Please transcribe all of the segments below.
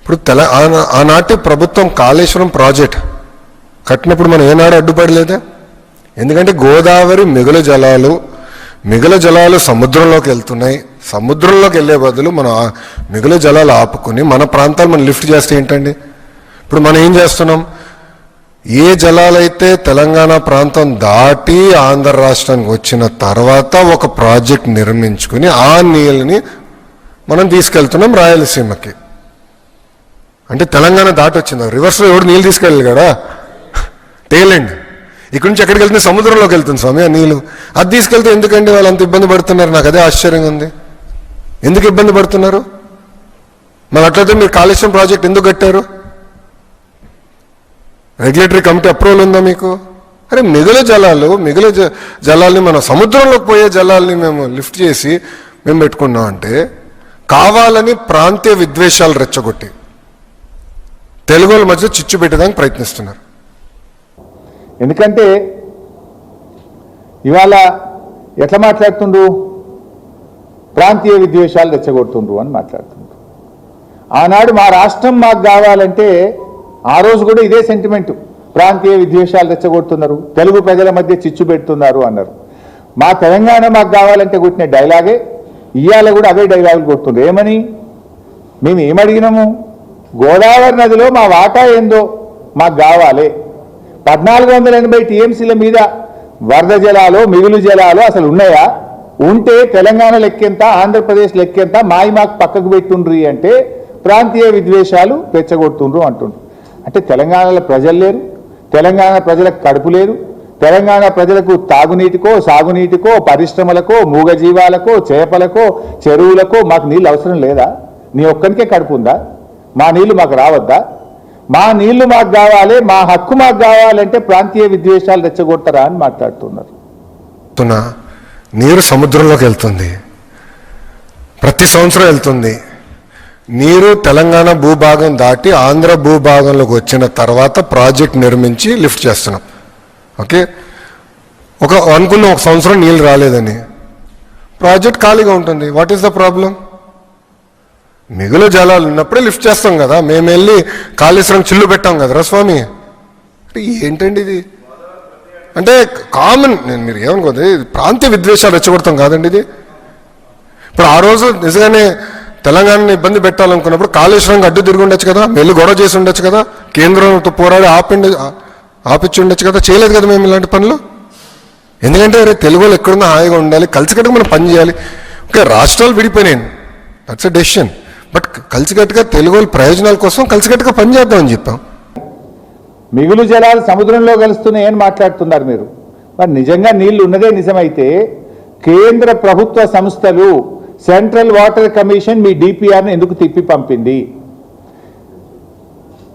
ఇప్పుడు ఆనాటి ప్రభుత్వం కాళేశ్వరం ప్రాజెక్ట్ కట్టినప్పుడు మనం ఏనాడు అడ్డుపడలేదా? ఎందుకంటే గోదావరి మిగులు జలాలు సముద్రంలోకి వెళ్తున్నాయి. సముద్రంలోకి వెళ్ళే బదులు మనం మిగులు జలాలు ఆపుకుని మన ప్రాంతాలు మనం లిఫ్ట్ చేస్తే ఏంటండి? ఇప్పుడు మనం ఏం చేస్తున్నాం? ఏ జలాలైతే తెలంగాణ ప్రాంతం దాటి ఆంధ్ర రాష్ట్రానికి వచ్చిన తర్వాత ఒక ప్రాజెక్ట్ నిర్మించుకుని ఆ నీళ్ళని మనం తీసుకెళ్తున్నాం రాయలసీమకి. అంటే తెలంగాణ దాటి వచ్చింది, రివర్స్లో ఎవడు నీళ్ళు తీసుకెళ్ళాలి కదా, తేలండి. ఇక్కడి నుంచి ఎక్కడికి వెళ్తుంది? సముద్రంలోకి వెళ్తుంది స్వామి ఆ నీళ్ళు. అది తీసుకెళ్తే ఎందుకండి వాళ్ళు అంత ఇబ్బంది పడుతున్నారు? నాకు అదే ఆశ్చర్యంగా ఉంది. ఎందుకు ఇబ్బంది పడుతున్నారు? మరి అట్లయితే మీరు కాళేశ్వరం ప్రాజెక్ట్ ఎందుకు కట్టారు? రెగ్యులేటరీ కమిటీ అప్రూవల్ ఉందా మీకు? అరే మిగులు జలాల్ని మన సముద్రంలోకి పోయే జలాల్ని మేము లిఫ్ట్ చేసి మేము పెట్టుకున్నాం అంటే కావాలని ప్రాంతీయ విద్వేషాలు రెచ్చగొట్టి తెలుగు వాళ్ళ మధ్య చిచ్చు పెట్టడానికి ప్రయత్నిస్తున్నారు. ఎందుకంటే ఇవాళ ఎట్లా మాట్లాడుతుండ్రు? ప్రాంతీయ విద్వేషాలు రెచ్చగొడుతుండ్రు అని మాట్లాడుతుండ్రు. ఆనాడు మా రాష్ట్రం మాకు కావాలంటే ఆ రోజు కూడా ఇదే సెంటిమెంట్, ప్రాంతీయ విద్వేషాలు రెచ్చగొడుతున్నారు, తెలుగు ప్రజల మధ్య చిచ్చు పెడుతున్నారు అన్నారు. మా తెలంగాణ మాకు కావాలంటే కొట్టిన డైలాగే ఇవాళ కూడా అవే డైలాగులు కొడుతుండ్రు. ఏమని? మేము ఏమడిగినాము? గోదావరి నదిలో మా వాటా ఏందో మాకు కావాలి. 1480 టీఎంసీల మీద వరద జలాలు మిగులు జలాలు అసలు ఉన్నాయా? ఉంటే తెలంగాణ లెక్కెంత, ఆంధ్రప్రదేశ్ లెక్కెంత, మాకు పక్కకు పెట్టుండ్రి అంటే ప్రాంతీయ విద్వేషాలు రెచ్చగొడుతుండ్రు అంటుండ్రు. అంటే తెలంగాణలో ప్రజలు లేరు, తెలంగాణ ప్రజలకు కడుపు లేదు, తెలంగాణ ప్రజలకు తాగునీటికో సాగునీటికో పరిశ్రమలకో మూగజీవాలకో చేపలకో చెరువులకో మాకు నీళ్ళు అవసరం లేదా? నీ ఒక్కరికే కడుపు ఉందా? మా నీళ్లు మాకు రావద్దా? మా నీళ్లు మాకు కావాలి, మా హక్కు మాకు కావాలంటే ప్రాంతీయ విద్వేషాలు రెచ్చగొట్టరా అని మాట్లాడుతున్నారు. నీరు సముద్రంలోకి వెళ్తుంది, ప్రతి సంవత్సరం వెళ్తుంది. నీరు తెలంగాణ భూభాగం దాటి ఆంధ్ర భూభాగంలోకి వచ్చిన తర్వాత ప్రాజెక్ట్ నిర్మించి లిఫ్ట్ చేస్తున్నాం. ఓకే, అనుకున్న ఒక సంవత్సరం నీళ్ళు రాలేదని ప్రాజెక్ట్ ఖాళీగా ఉంటుంది. What is the problem? మిగులు జలాలు ఉన్నప్పుడే లిఫ్ట్ చేస్తాం కదా. మేము వెళ్ళి కాళేశ్వరం చిల్లు పెట్టాం కదరా స్వామి. ఏంటండి ఇది? అంటే కామన్, మీరు ఏమనుకోదు, ప్రాంతీయ విద్వేషాలు రెచ్చగొడతాం కాదండి ఇది. ఇప్పుడు ఆ రోజు నిజంగానే తెలంగాణని ఇబ్బంది పెట్టాలనుకున్నప్పుడు కాళేశ్వరంకి అడ్డు తిరిగి ఉండొచ్చు కదా, వెళ్ళి గొడవ చేసి ఉండొచ్చు కదా, కేంద్రంతో పోరాడి ఆపిచ్చి ఉండొచ్చు కదా. చేయలేదు కదా మేము ఇలాంటి పనులు. ఎందుకంటే తెలుగు వాళ్ళు ఎక్కడున్నా హాయిగా ఉండాలి, కలిసికట్టుగా మనం పని చేయాలి. ఓకే, రాష్ట్రాలు విడిపోయినాయి, దట్స్ ఎ డెసిషన్. బట్ కలిసికట్టుగా తెలుగు వాళ్ళ ప్రయోజనాల కోసం కలిసికట్టుగా పనిచేద్దామని చెప్పాం. మిగులు జలాలు సముద్రంలో కలుస్తున్నాయి అని మాట్లాడుతున్నారు మీరు. మరి నిజంగా నీళ్లు ఉన్నదే నిజమైతే కేంద్ర ప్రభుత్వ సంస్థలు సెంట్రల్ వాటర్ కమిషన్ మీ డిపిఆర్ను ఎందుకు తిప్పి పంపింది?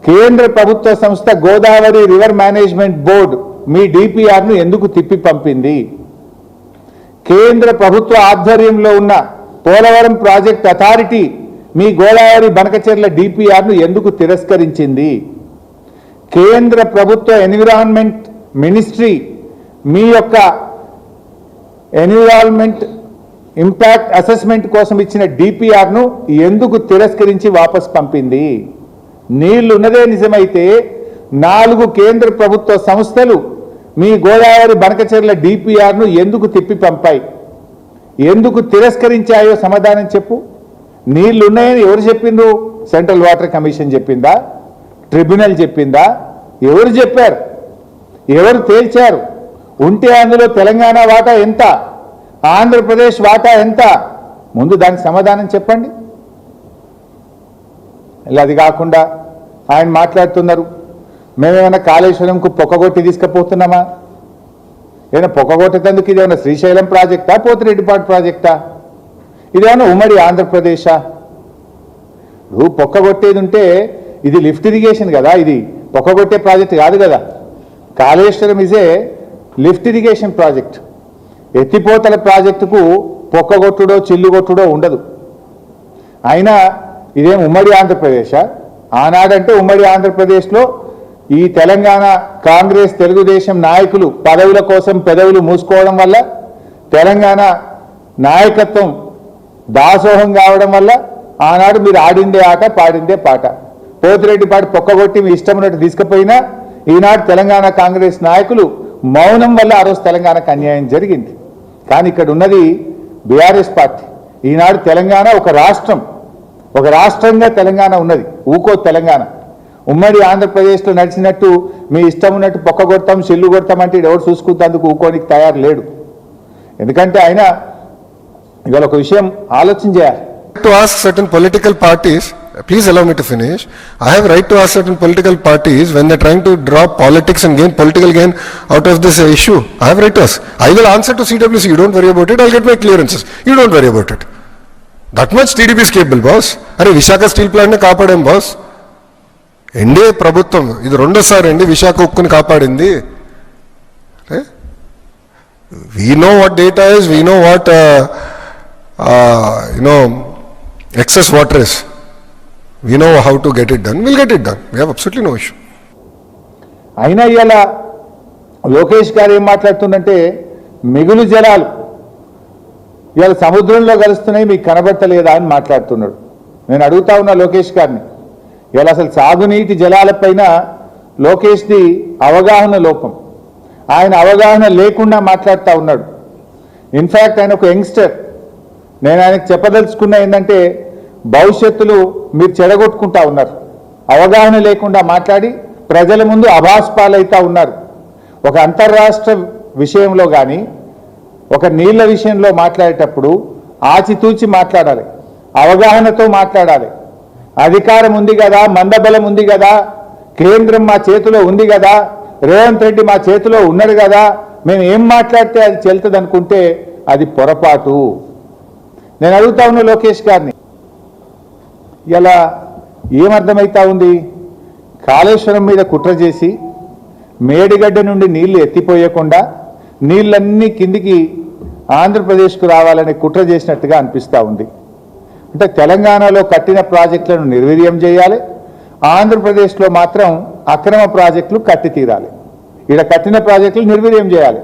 కేంద్ర ప్రభుత్వ సంస్థ గోదావరి రివర్ మేనేజ్మెంట్ బోర్డు మీ డిపిఆర్ను ఎందుకు తిప్పి పంపింది? కేంద్ర ప్రభుత్వ ఆధ్వర్యంలో ఉన్న పోలవరం ప్రాజెక్ట్ అథారిటీ మీ గోదావరి బనకచెర్ల డిపిఆర్ను ఎందుకు తిరస్కరించింది? కేంద్ర ప్రభుత్వ ఎన్విరాన్మెంట్ మినిస్ట్రీ మీ యొక్క ఎన్విరాన్మెంట్ ఇంపాక్ట్ అసెస్మెంట్ కోసం ఇచ్చిన డిపిఆర్ను ఎందుకు తిరస్కరించి వాపస్ పంపింది? నీళ్లు ఉన్నదే నిజమైతే 4 కేంద్ర ప్రభుత్వ సంస్థలు మీ గోదావరి బనకచెర్ల డిపిఆర్ను ఎందుకు తిప్పి పంపాయి? ఎందుకు తిరస్కరించాయో సమాధానం చెప్పు. నీళ్లు ఉన్నాయని ఎవరు చెప్పిండ్రు? సెంట్రల్ వాటర్ కమిషన్ చెప్పిందా? ట్రిబ్యునల్ చెప్పిందా? ఎవరు చెప్పారు? ఎవరు తేల్చారు? ఉంటే అందులో తెలంగాణ వాటా ఎంత, ఆంధ్రప్రదేశ్ వాటా ఎంత? ముందు దానికి సమాధానం చెప్పండి. ఇలా అది కాకుండా ఆయన మాట్లాడుతున్నారు, మేమేమైనా కాళేశ్వరంకు పొక్కగొట్టి తీసుకుపోతున్నామా? ఏమైనా పొక్కగొట్టేందుకు ఇదేమైనా శ్రీశైలం ప్రాజెక్టా, పోతిరెడ్డిపాడు ప్రాజెక్టా? ఇదేమైనా ఉమ్మడి ఆంధ్రప్రదేశా? నువ్వు పొక్కగొట్టేది ఉంటే ఇది లిఫ్ట్ ఇరిగేషన్ కదా, ఇది పొక్కగొట్టే ప్రాజెక్ట్ కాదు కదా. కాళేశ్వరం ఇజే లిఫ్ట్ ఇరిగేషన్ ప్రాజెక్ట్. ఎత్తిపోతల ప్రాజెక్టుకు పొక్కగొట్టుడో చిల్లుగొట్టుడో ఉండదు. అయినా ఇదేం ఉమ్మడి ఆంధ్రప్రదేశా? ఆనాడంటే ఉమ్మడి ఆంధ్రప్రదేశ్లో ఈ తెలంగాణ కాంగ్రెస్ తెలుగుదేశం నాయకులు పదవుల కోసం పెదవులు మూసుకోవడం వల్ల, తెలంగాణ నాయకత్వం దాసోహం కావడం వల్ల ఆనాడు మీరు ఆడిందే ఆట పాడిందే పాట. పోతిరెడ్డిపాటి పొక్కగొట్టి మీ ఇష్టం ఉన్నట్టు తీసుకుపోయినా ఈనాడు తెలంగాణ కాంగ్రెస్ నాయకులు మౌనం వల్ల ఆ రోజు తెలంగాణకు అన్యాయం జరిగింది. కానీ ఇక్కడ ఉన్నది బీఆర్ఎస్ పార్టీ. ఈనాడు తెలంగాణ ఒక రాష్ట్రంగా తెలంగాణ ఉన్నది. ఊకో తెలంగాణ ఉమ్మడి ఆంధ్రప్రదేశ్లో నడిచినట్టు మీ ఇష్టం ఉన్నట్టు పొక్క కొడతాం చెల్లు కొడతాం అంటే ఎవరు చూసుకుంటేందుకు ఊకోనికి తయారు లేడు. ఎందుకంటే ఆయన ఇవాళ ఒక విషయం ఆలోచన చేయాలి. To ask certain political parties, please allow me to finish. I have right to ask certain political parties when they're trying to draw politics and gain political gain out of this issue. I have right to ask. I will answer to CWC. You don't worry about it. I'll get my clearances. You don't worry about it. That much TDP is capable, boss. అరే Visakha steel plant ని కాపాడాం boss. NDA ప్రభుత్వం ఇది రెండోసారి అండి విశాఖ ఉక్కుని కాపాడింది. We know what data is. We know what excess water is. We know how to get it done. We'll get it done. We have absolutely no issue. అయినా ఇవాళ లోకేష్ గారు ఏం మాట్లాడుతుందంటే మిగులు జలాలు ఇవాళ సముద్రంలో కలుస్తున్నాయి మీకు కనబడతలేదా అని మాట్లాడుతున్నాడు. నేను అడుగుతా ఉన్నా లోకేష్ గారిని, ఇవాళ అసలు సాగునీటి జలాలపైన లోకేష్ది అవగాహన లోపం. ఆయన అవగాహన లేకుండా మాట్లాడుతూ ఉన్నాడు. ఇన్ఫ్యాక్ట్ ఆయన ఒక యంగ్స్టర్. నేను ఆయనకు చెప్పదలుచుకున్న ఏంటంటే భవిష్యత్తులో మీరు చెడగొట్టుకుంటా ఉన్నారు. అవగాహన లేకుండా మాట్లాడి ప్రజల ముందు అభాస్పాలైతా ఉన్నారు. ఒక అంతర్రాష్ట్ర విషయంలో కానీ ఒక నీళ్ల విషయంలో మాట్లాడేటప్పుడు ఆచితూచి మాట్లాడాలి, అవగాహనతో మాట్లాడాలి. అధికారం ఉంది కదా, మందబలం ఉంది కదా, కేంద్రం మా చేతిలో ఉంది కదా, రేవంత్ రెడ్డి మా చేతిలో ఉన్నాడు కదా, మేము ఏం మాట్లాడితే అది చెల్తుంది అనుకుంటే అది పొరపాటు. నేను అడుగుతా ఉన్నా లోకేష్ గారిని, ఇలా ఏమర్థమవుతా ఉంది? కాళేశ్వరం మీద కుట్ర చేసి మేడిగడ్డ నుండి నీళ్లు ఎత్తిపోయకుండా నీళ్ళన్నీ కిందికి ఆంధ్రప్రదేశ్కు రావాలని కుట్ర చేసినట్టుగా అనిపిస్తూ ఉంది. అంటే తెలంగాణలో కట్టిన ప్రాజెక్టులను నిర్వీర్యం చేయాలి, ఆంధ్రప్రదేశ్లో మాత్రం అక్రమ ప్రాజెక్టులు కట్టి తీరాలి. ఇక్కడ కట్టిన ప్రాజెక్టులు నిర్వీర్యం చేయాలి,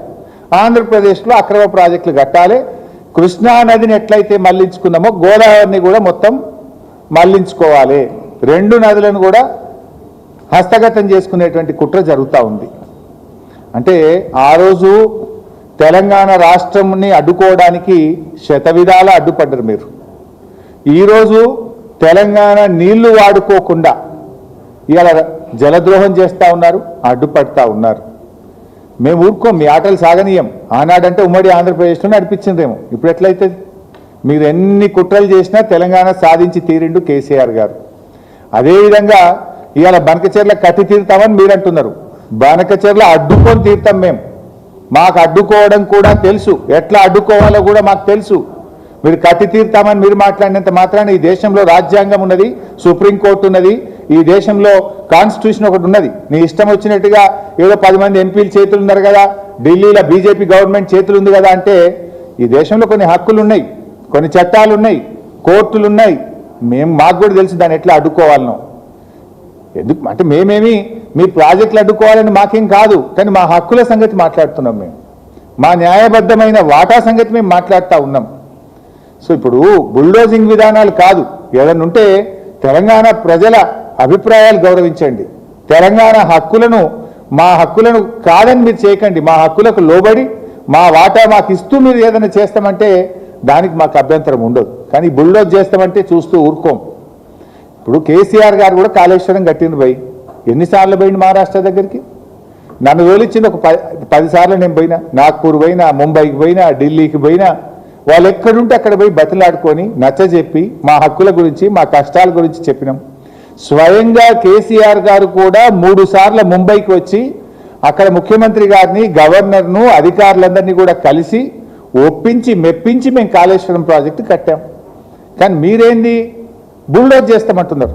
ఆంధ్రప్రదేశ్లో అక్రమ ప్రాజెక్టులు కట్టాలి. కృష్ణా నదిని ఎట్లయితే మళ్లించుకున్నామో గోదావరిని కూడా మొత్తం మళ్లించుకోవాలి. రెండు నదులను కూడా హస్తగతం చేసుకునేటువంటి కుట్ర జరుగుతూ ఉంది. అంటే ఆ రోజు తెలంగాణ రాష్ట్రంని అడ్డుకోవడానికి శతవిధాల అడ్డుపడ్డారు మీరు. ఈరోజు తెలంగాణ నీళ్లు వాడుకోకుండా ఇవాళ జలద్రోహం చేస్తూ ఉన్నారు, అడ్డుపడతా ఉన్నారు. మేము ఊరుకోం, మీ ఆటలు సాగనీయం. ఆనాడంటే ఉమ్మడి ఆంధ్రప్రదేశ్లో నడిపించిందేమో, ఇప్పుడు ఎట్లయితే? మీరు ఎన్ని కుట్రలు చేసినా తెలంగాణ సాధించి తీరిండు కేసీఆర్ గారు. అదేవిధంగా ఇవాళ బనకచెర్ల కట్టి తీరుతామని మీరు అంటున్నారు. బనకచెర్ల అడ్డుకొని తీరుతాం మేము. మాకు అడ్డుకోవడం కూడా తెలుసు, ఎట్లా అడ్డుకోవాలో కూడా మాకు తెలుసు. మీరు కట్టి తీరుతామని మీరు మాట్లాడినంత మాత్రాన ఈ దేశంలో రాజ్యాంగం ఉన్నది, సుప్రీంకోర్టు ఉన్నది, ఈ దేశంలో కాన్స్టిట్యూషన్ ఒకటి ఉన్నది. నీ ఇష్టం వచ్చినట్టుగా ఏదో 10 మంది ఎంపీలు చేతులు ఉన్నారు కదా, ఢిల్లీలో బీజేపీ గవర్నమెంట్ చేతులు ఉంది కదా అంటే, ఈ దేశంలో కొన్ని హక్కులు ఉన్నాయి, కొన్ని చట్టాలు ఉన్నాయి, కోర్టులు ఉన్నాయి. మాకు కూడా తెలుసు దాన్ని ఎట్లా అడ్డుకోవాలనో. ఎందుకు అంటే మేమేమి మీ ప్రాజెక్టులు అడ్డుకోవాలని మాకేం కాదు, కానీ మా హక్కుల సంగతి మాట్లాడుతున్నాం. మేము మా న్యాయబద్ధమైన వాటా సంగతి మేము మాట్లాడుతూ ఉన్నాం. సో ఇప్పుడు బుల్డోజింగ్ విధానాలు కాదు, ఏదన్నా ఉంటే తెలంగాణ ప్రజల అభిప్రాయాలు గౌరవించండి. తెలంగాణ హక్కులను, మా హక్కులను కాదని మీరు చేయకండి. మా హక్కులకు లోబడి మా వాటా మాకు ఇస్తూ మీరు ఏదైనా చేస్తామంటే దానికి మాకు అభ్యంతరం ఉండదు. కానీ బుల్డోజ్ చేస్తామంటే చూస్తూ ఊరుకోం. ఇప్పుడు కేసీఆర్ గారు కూడా కాళేశ్వరం కట్టిండు పోయి, ఎన్నిసార్లు పోయింది మహారాష్ట్ర దగ్గరికి? నన్ను తోలిచ్చింది ఒక 10 సార్లు నేను పోయినా. నాగ్పూర్ పోయినా, ముంబైకి పోయినా, ఢిల్లీకి పోయినా. వాళ్ళు ఎక్కడుంటే అక్కడ పోయి బతిలాడుకొని నచ్చజెప్పి మా హక్కుల గురించి, మా కష్టాల గురించి చెప్పినాం. స్వయంగా కేసీఆర్ గారు కూడా 3 సార్లు ముంబైకి వచ్చి అక్కడ ముఖ్యమంత్రి గారిని, గవర్నర్ను, అధికారులందరినీ కూడా కలిసి ఒప్పించి మెప్పించి మేము కాళేశ్వరం ప్రాజెక్టు కట్టాం. కానీ మీరేంది బుల్డోజ్ చేస్తామంటున్నారు.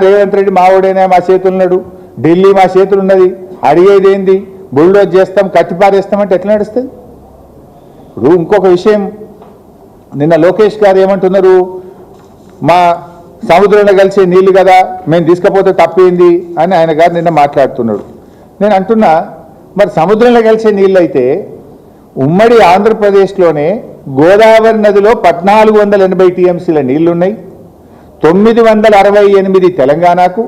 రేవంత్ రెడ్డి మావోడైనా మా చేతులు ఉన్నాడు, ఢిల్లీ మా చేతులు ఉన్నది, అడిగేది ఏంది? బుల్డోజ్ చేస్తాం, కట్టిపారేస్తామంటే ఎట్లా నడుస్తుంది? ఇప్పుడు ఇంకొక విషయం, నిన్న లోకేష్ గారు ఏమంటున్నారు? మా సముద్రంలో కలిసే నీళ్లు కదా, మేము తీసుకపోతే తప్పేంది అని ఆయన గారు నిన్న మాట్లాడుతున్నాడు. నేను అంటున్నా, మరి సముద్రంలో కలిసే నీళ్ళు అయితే ఉమ్మడి ఆంధ్రప్రదేశ్లోనే గోదావరి నదిలో 1480 టీఎంసీల నీళ్లున్నాయి, 968 తెలంగాణకు,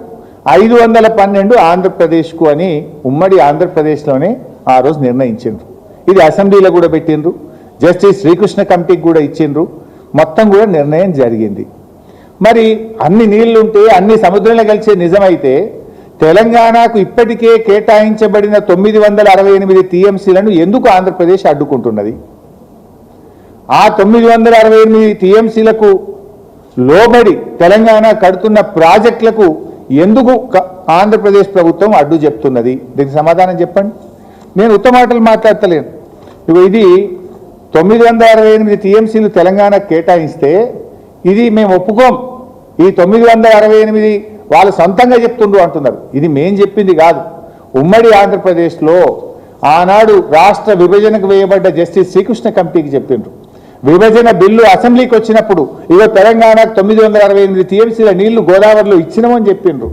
512 ఆంధ్రప్రదేశ్కు అని ఉమ్మడి ఆంధ్రప్రదేశ్లోనే ఆ రోజు నిర్ణయించిండ్రు. ఇది అసెంబ్లీలో కూడా పెట్టిండ్రు, జస్టిస్ శ్రీకృష్ణ కమిటీకి కూడా ఇచ్చిండ్రు, మొత్తం కూడా నిర్ణయం జరిగింది. మరి అన్ని నీళ్లుంటే అన్ని సముద్రంలో కలిసే నిజమైతే తెలంగాణకు ఇప్పటికే కేటాయించబడిన 968 టీఎంసీలను ఎందుకు ఆంధ్రప్రదేశ్ అడ్డుకుంటున్నది? ఆ 968 టీఎంసీలకు లోబడి తెలంగాణ కడుతున్న ప్రాజెక్టులకు ఎందుకు ఆంధ్రప్రదేశ్ ప్రభుత్వం అడ్డు చెప్తున్నది? దీనికి సమాధానం చెప్పండి. నేను ఉత్తమ మాటలు మాట్లాడతలేను. ఇది 968 టీఎంసీలు తెలంగాణ కేటాయిస్తే ఇది మేము ఒప్పుకోం, ఈ 968 వాళ్ళు సొంతంగా చెప్తుండ్రు అంటున్నారు. ఇది మేం చెప్పింది కాదు. ఉమ్మడి ఆంధ్రప్రదేశ్లో ఆనాడు రాష్ట్ర విభజనకు వేయబడ్డ జస్టిస్ శ్రీకృష్ణ కమిటీకి చెప్పిండ్రు. విభజన బిల్లు అసెంబ్లీకి వచ్చినప్పుడు ఇగో తెలంగాణకు 968 టీఎంసీల నీళ్లు గోదావరిలో ఇచ్చినామని చెప్పిండ్రు.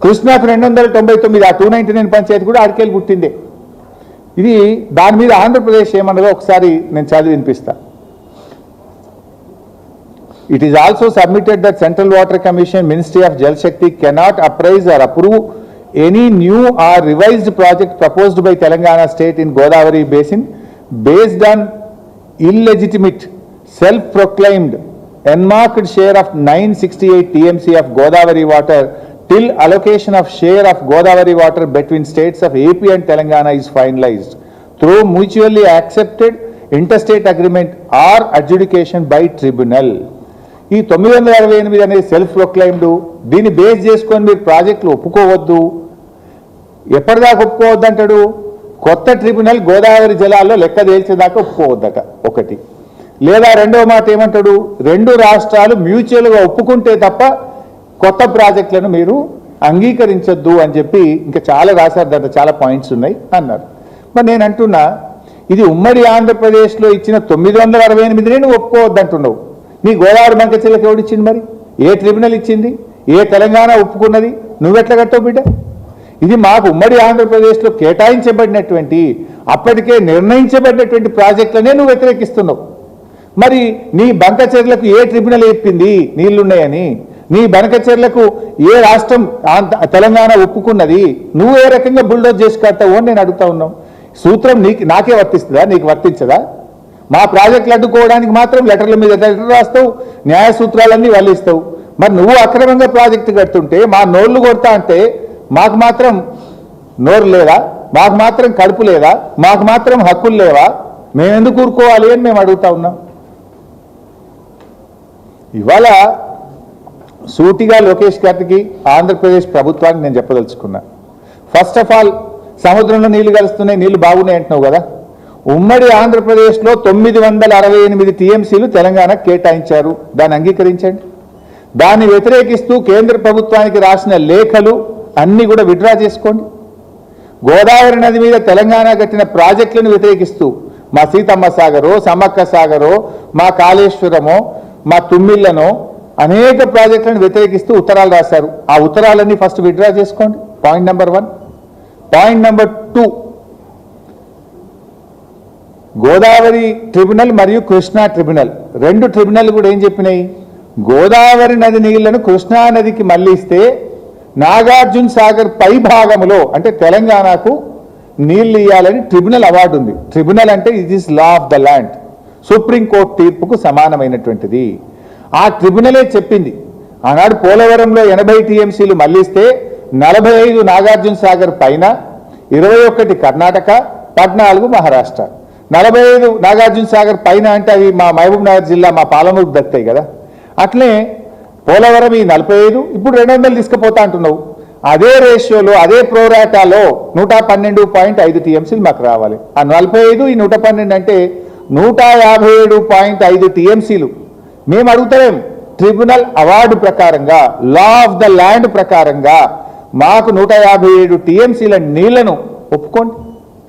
కృష్ణాకు 299, ఆ 299 పంచాయతీ కూడా ఆడికెళ్ళి పుట్టిందే. ఇది దాని మీద ఆంధ్రప్రదేశ్ ఏమన్నదో ఒకసారి నేను చదివి వినిపిస్తా. It is also submitted that Central Water Commission, Ministry of Jal Shakti cannot appraise or approve any new or revised project proposed by Telangana state in Godavari basin based on illegitimate, self-proclaimed, enmarked share of 968 TMC of Godavari water till allocation of share of Godavari water between states of AP and Telangana is finalized through mutually accepted interstate agreement or adjudication by tribunal. ఈ 968 అనేది self proclaimed, దీన్ని base చేసుకొని మీరు ప్రాజెక్టులు ఒప్పుకోవద్దు. ఎప్పటిదాకా ఒప్పుకోవద్దు అంటాడు? కొత్త tribunal Godavari జలాల్లో లెక్క తేల్చేదాకా ఒప్పుకోవద్దట ఒకటి. లేదా రెండవ మాట ఏమంటాడు? రెండు రాష్ట్రాలు మ్యూచువల్గా ఒప్పుకుంటే తప్ప కొత్త ప్రాజెక్టులను మీరు అంగీకరించొద్దు అని చెప్పి ఇంకా చాలా రాశారు, దాంట్లో చాలా పాయింట్స్ ఉన్నాయి అన్నారు. మరి నేను అంటున్నా, ఇది ఉమ్మడి ఆంధ్రప్రదేశ్లో ఇచ్చిన 968 నువ్వు ఒప్పుకోవద్దు అంటున్నావు. నీ గోదావరి బంకచెర్లకు ఎవడిచ్చింది? మరి ఏ ట్రిబ్యునల్ ఇచ్చింది? ఏ తెలంగాణ ఒప్పుకున్నది? నువ్వెట్లా కట్టావు బిడ్డ? ఇది మాకు ఉమ్మడి ఆంధ్రప్రదేశ్లో కేటాయించబడినటువంటి, అప్పటికే నిర్ణయించబడినటువంటి ప్రాజెక్టులనే నువ్వు వ్యతిరేకిస్తున్నావు. మరి నీ బంకచెర్లకు ఏ ట్రిబ్యునల్ చెప్పింది నీళ్లున్నాయని? నీ బంకచెర్లకు ఏ రాష్ట్రం తెలంగాణ ఒప్పుకున్నది? నువ్వు ఏ రకంగా బుల్డోజ్ చేసి కట్టావు అని నేను అడుగుతా ఉన్నావు. సూత్రం నాకే వర్తిస్తుందా? నీకు వర్తించదా? మా ప్రాజెక్టులు అడ్డుకోవడానికి మాత్రం లెటర్ల మీద లెటర్ రాస్తావు, న్యాయ సూత్రాలన్నీ వాళ్ళు ఇస్తావు. మరి నువ్వు అక్రమంగా ప్రాజెక్టు కడుతుంటే మా నోళ్లు కొడతా అంటే మాకు మాత్రం నోరు లేదా? మాకు మాత్రం కడుపు లేదా? మాకు మాత్రం హక్కులు లేవా? మేము ఎందుకు ఊరుకోవాలి అని మేము అడుగుతా ఉన్నాం. ఇవాళ సూటిగా లోకేష్ గారికి, ఆంధ్రప్రదేశ్ ప్రభుత్వానికి నేను చెప్పదలుచుకున్నా. ఫస్ట్ ఆఫ్ ఆల్, సముద్రంలో నీళ్లు కలుస్తున్నాయి, నీళ్లు బాగున్నాయి అంటున్నావు కదా. ఉమ్మడి ఆంధ్రప్రదేశ్లో 968 టీఎంసీలు తెలంగాణకు కేటాయించారు, దాన్ని అంగీకరించండి. దాన్ని వ్యతిరేకిస్తూ కేంద్ర ప్రభుత్వానికి రాసిన లేఖలు అన్నీ కూడా విత్డ్రా చేసుకోండి. గోదావరి నది మీద తెలంగాణ కట్టిన ప్రాజెక్టులను వ్యతిరేకిస్తూ మా సీతమ్మ సాగరో, సమ్మక్క సాగరో, మా కాళేశ్వరమో, మా తుమ్మిళ్లనో అనేక ప్రాజెక్టులను వ్యతిరేకిస్తూ ఉత్తరాలు రాశారు. ఆ ఉత్తరాలన్నీ ఫస్ట్ విత్డ్రా చేసుకోండి. Point number 1. Point number 2, Godavari tribunal మరియు కృష్ణా ట్రిబ్యునల్, రెండు ట్రిబ్యునల్ కూడా ఏం చెప్పినాయి? గోదావరి నది నీళ్లను కృష్ణా నదికి మళ్లిస్తే నాగార్జున సాగర్ పై భాగంలో అంటే తెలంగాణకు నీళ్లు ఇవ్వాలని ట్రిబ్యునల్ అవార్డు ఉంది. ట్రిబ్యునల్ అంటే it is law of the land, supreme court తీర్పుకు సమానమైనటువంటిది. ఆ ట్రిబ్యునలే చెప్పింది ఆనాడు పోలవరంలో 80 టీఎంసీలు మళ్లిస్తే 45 నాగార్జున సాగర్ పైన, 21 కర్ణాటక, 14 మహారాష్ట్ర. 45 నాగార్జున సాగర్ పైన అంటే అవి మా మహబూబ్ నగర్ జిల్లా, మా పాలమూరుకు దక్కుతాయి కదా. అట్లే పోలవరం ఈ 45, ఇప్పుడు 200 తీసుకుపోతా అంటున్నావు. అదే రేషియోలో, అదే ప్రోరాటాలో 112.5 టీఎంసీలు మాకు రావాలి. ఆ 45 ఈ 112 అంటే 157.5 టీఎంసీలు మేము అడుగుతాం. ట్రిబ్యునల్ అవార్డు ప్రకారంగా, లా ఆఫ్ ద ల్యాండ్ ప్రకారంగా మాకు 157 టీఎంసీల నీళ్లను ఒప్పుకోండి,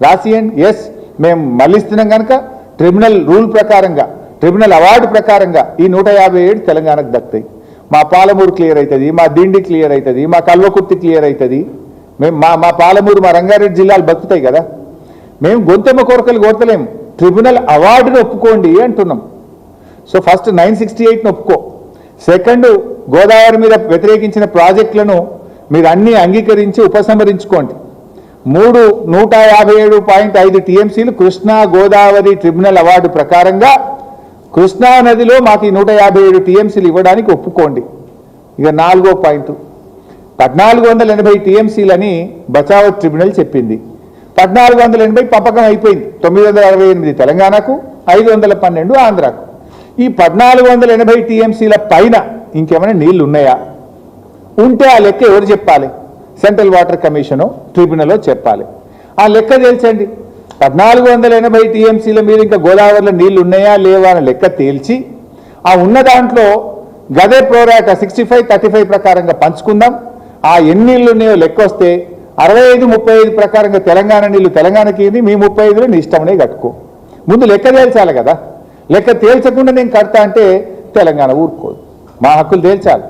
రాసియండి. ఎస్, మేము మళ్ళిస్తున్నాం కనుక ట్రిబ్యునల్ రూల్ ప్రకారంగా, ట్రిబ్యునల్ అవార్డు ప్రకారంగా ఈ 157 తెలంగాణకు దక్కుతాయి. మా పాలమూరు క్లియర్ అవుతుంది, మా దిండి క్లియర్ అవుతుంది, మా కల్వకుర్తి క్లియర్ అవుతుంది. మేము మా పాలమూరు, మా రంగారెడ్డి జిల్లాలు బతుకుతాయి కదా. మేము గొంతెమ్మ కోరికలు కోరతలేము, ట్రిబ్యునల్ అవార్డును ఒప్పుకోండి అంటున్నాం. సో ఫస్ట్ 968ను ఒప్పుకో. సెకండ్, గోదావరి మీద వ్యతిరేకించిన ప్రాజెక్టులను మీరు అన్నీ అంగీకరించి ఉపసంహరించుకోండి. 157.5 టీఎంసీలు కృష్ణా గోదావరి ట్రిబ్యునల్ అవార్డు ప్రకారంగా కృష్ణా నదిలో మాకు ఈ 157 టీఎంసీలు ఇవ్వడానికి ఒప్పుకోండి. ఇక 4వ పాయింట్ 1480 టీఎంసీలని బచావత్ ట్రిబ్యునల్ చెప్పింది. 1480 పంపకం అయిపోయింది. 968 తెలంగాణకు, 512 ఆంధ్రాకు. ఈ 1480 టీఎంసీల పైన ఇంకేమైనా నీళ్లు ఉన్నాయా? ఉంటే ఆ లెక్క ఎవరు చెప్పాలి? సెంట్రల్ వాటర్ కమిషను ట్రిబ్యునల్లో చెప్పాలి. ఆ లెక్క తేల్చండి. 1480 టీఎంసీల మీద ఇంకా గోదావరిలో నీళ్లు ఉన్నాయా లేవా అని లెక్క తేల్చి ఆ ఉన్న దాంట్లో గదే ప్రోరాట 65-35 ప్రకారంగా పంచుకుందాం. ఆ ఎన్ని నీళ్లు ఉన్నాయో లెక్క వస్తే 65-35 ప్రకారంగా తెలంగాణ నీళ్లు తెలంగాణకి, మీ 35లో నీ ఇష్టమనే కట్టుకో. ముందు లెక్క తేల్చాలి కదా. లెక్క తేల్చకుండా నేను కడతా అంటే తెలంగాణ ఊరుకోదు. మా హక్కులు తేల్చాలి.